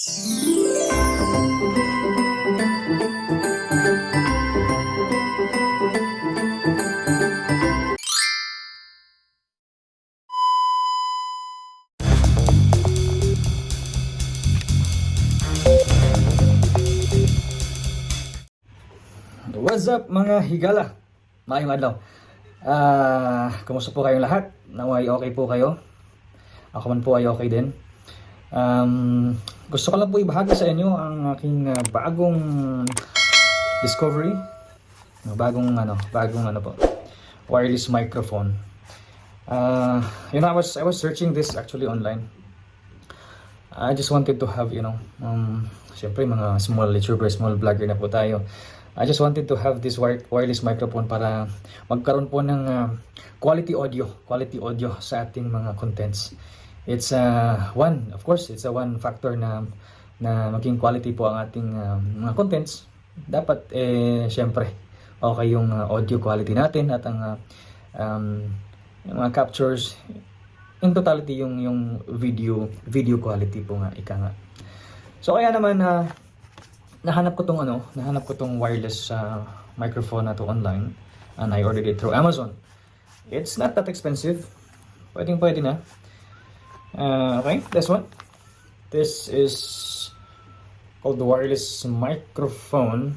What's up mga higala? Maayong adlaw. Kumusta po kayong lahat? Naway okay po kayo? Ako man po ay okay din. Gusto ko lang po ibahagi sa inyo ang aking bagong discovery. Bagong po. Wireless microphone. I was searching this actually online. I just wanted to have, syempre mga small YouTuber, small vlogger na po tayo. I just wanted to have this wireless microphone para magkaroon po ng quality audio sa ating mga contents. It's one factor na maging quality po ang ating mga contents. Dapat syempre okay yung audio quality natin at ang yung mga captures in totality yung video quality po nga ika nga. So kaya naman nahanap ko tong wireless microphone na to online, and I ordered it through Amazon. It's not that expensive. Pwede na. Okay, this one. This is called the wireless microphone.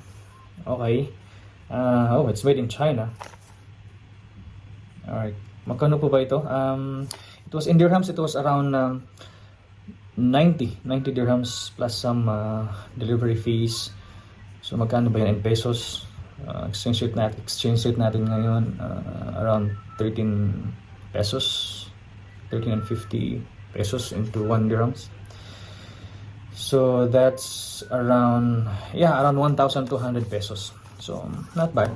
Okay. It's made in China. Alright. Magkano po ba ito? It was in dirhams. It was around 90 dirhams plus some delivery fees. So magkano ba yan in pesos? Exchange rate natin ngayon around 13 pesos, 13.50 pesos into 1 dirhams. So that's around 1,200 pesos. So not bad.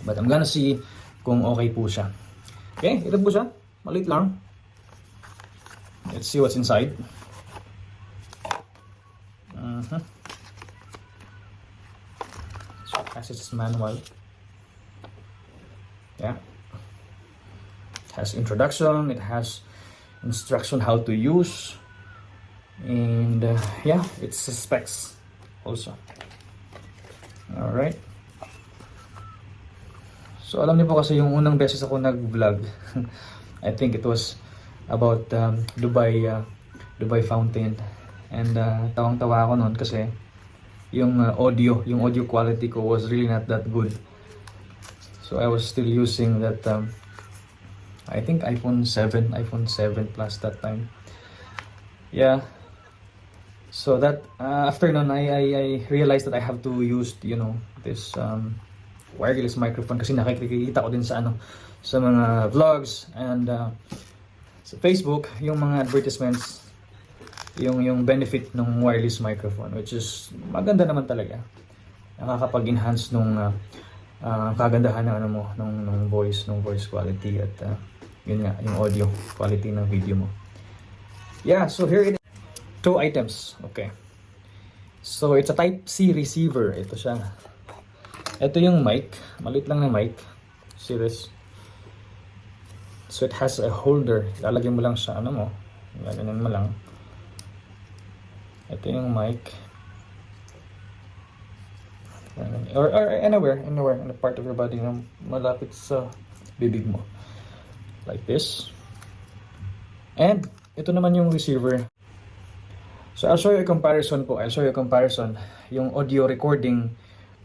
But I'm gonna see kung okay po siya. Okay, ito po siya. Maliit lang. Let's see what's inside. So it has its manual. Yeah. It has introduction. It has instruction how to use. And it's specs also. Alright. So alam niyo po kasi yung unang beses ako nag-vlog, I think it was about Dubai Fountain, and tawang-tawa ako noon kasi yung audio quality ko was really not that good. So I was still using that I think iPhone 7 plus that time. Yeah. So that after noon I realized that I have to use this wireless microphone kasi nakikita ko din sa mga vlogs and sa Facebook yung mga advertisements, yung benefit ng wireless microphone, which is maganda naman talaga. Nakakapag-enhance nung kagandahan ng voice quality at yun nga, yung audio quality ng video mo. Yeah, so here it is. 2 items. Okay. So it's a Type-C receiver. Ito siya. Ito yung mic. Maliit lang na mic. Series. So it has a holder. Lalagyan mo lang sa Lalagyan mo lang. Ito yung mic. Or anywhere in the part of your body na malapit sa bibig mo. Like this. And ito naman yung receiver. So I'll show you a comparison po. Yung audio recording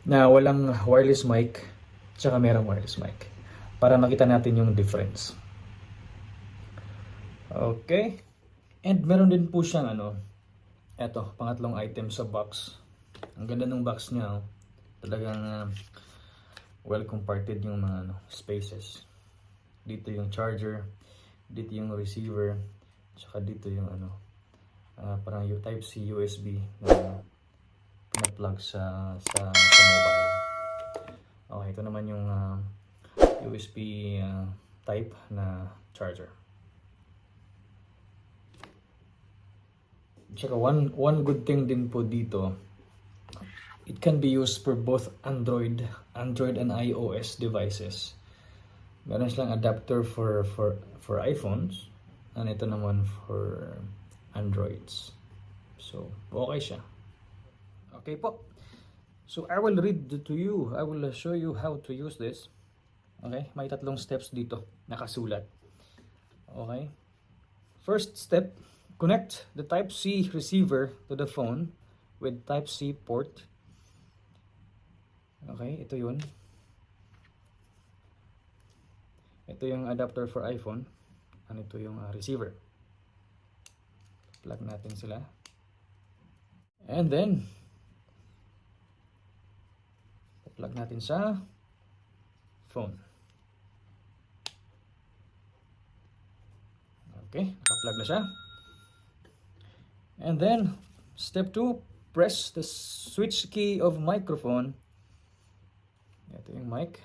na walang wireless mic tsaka merong wireless mic para makita natin yung difference. Okay. And meron din po siyang eto, pangatlong item sa box. Ang ganda ng box niya. Talagang well comparted yung mga spaces. Dito yung charger, dito yung receiver, tsaka dito yung parang yung Type-C USB na pina-plug sa mobile. Okay, ito naman yung USB type na charger. Tsaka one good thing din po dito, it can be used for both Android and iOS devices. Meron silang adapter for iPhones, and ito naman for Androids. So Okay siya. Okay po. So I will read to you. I will show you how to use this. Okay? May tatlong steps dito nakasulat. Okay? First step, connect the Type-C receiver to the phone with Type-C port. Okay, ito yun. Ito yung adapter for iPhone. Ano ito yung receiver. Plug natin sila. And then, plug natin sa phone. Okay, naka-plug na siya. And then, step 2, press the switch key of microphone. Ito yung mic.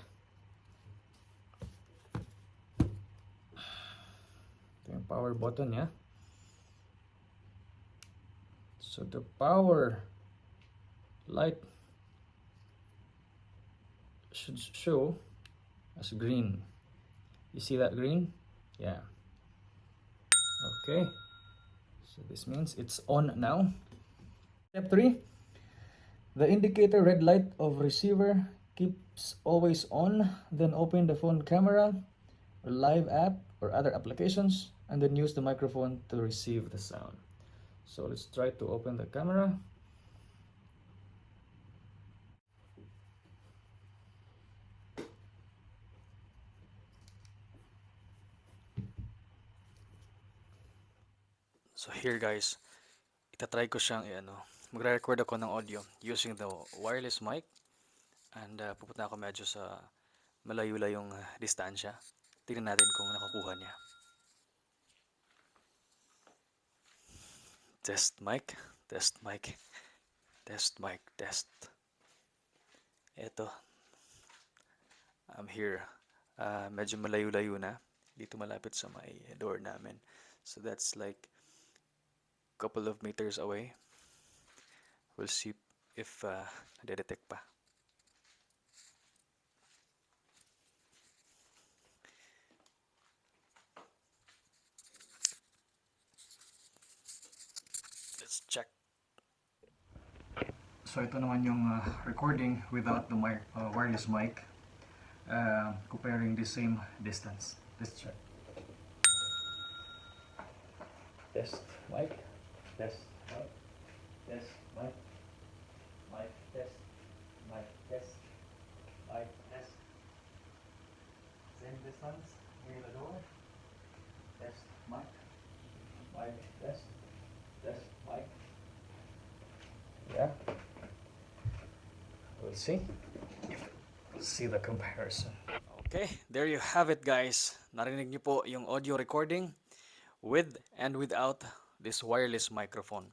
Ito yung power button niya. So the power light should show as green. You see that green? Yeah. Okay. So this means it's on now. Step 3. The indicator red light of receiver keeps always on. Then open the phone camera or live app or other applications and then use the microphone to receive the sound. So let's try to open the camera. So here guys, itatry ko siyang magre-record ako ng audio using the wireless mic. And pupunta ako medyo sa malayo-layong distansya. Tingnan natin kung nakukuha niya. Test mic, test mic, test mic, test. Eto. I'm here. Medyo malayo-layo na. Dito malapit sa may door namin. So that's like couple of meters away. We'll see if nadedetect pa. Let's check. So ito naman yung recording without the wireless mic, comparing the same distance. Let's check. Test mic, test mic, test mic, mic test, mic test, mic test. Same distance near the door. Test mic, mic test, test mic. Yeah. We'll see. We'll see the comparison. Okay, there you have it guys. Narinig niyo po yung audio recording with and without this wireless microphone.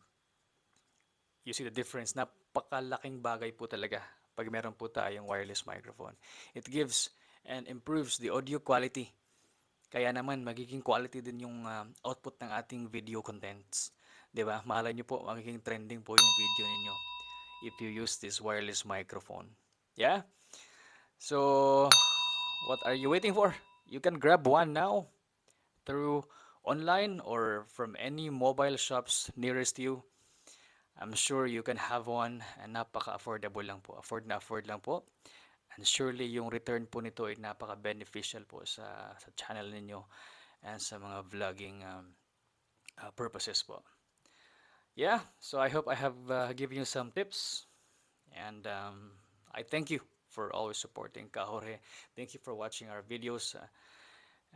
You see the difference. Napakalaking bagay po talaga pag meron po tayong wireless microphone. It gives and improves the audio quality. Kaya naman magiging quality din yung output ng ating video contents. 'Di ba? Malay niyo po magiging trending po yung video ninyo if you use this wireless microphone. Yeah? So, what are you waiting for? You can grab one now through online or from any mobile shops nearest you. I'm sure you can have one and napaka-affordable lang po. Afford lang po. And surely yung return po nito ay napaka-beneficial po sa channel ninyo and sa mga vlogging purposes po. Yeah, so I hope I have given you some tips. And I thank you for always supporting Ka-Horhe. Thank you for watching our videos.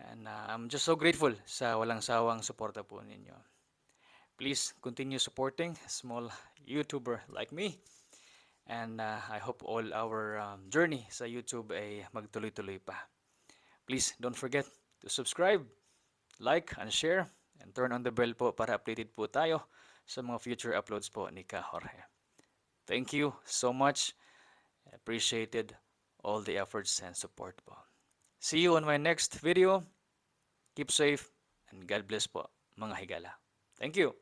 And I'm just so grateful sa walang sawang suporta po ninyo. Please continue supporting a small YouTuber like me. And I hope all our journey sa YouTube ay magtuloy-tuloy pa. Please don't forget to subscribe, like, and share. And turn on the bell po para updated po tayo sa mga future uploads po ni Ka-Horhe. Thank you so much. Appreciated all the efforts and support po. See you on my next video. Keep safe and God bless po mga higala. Thank you.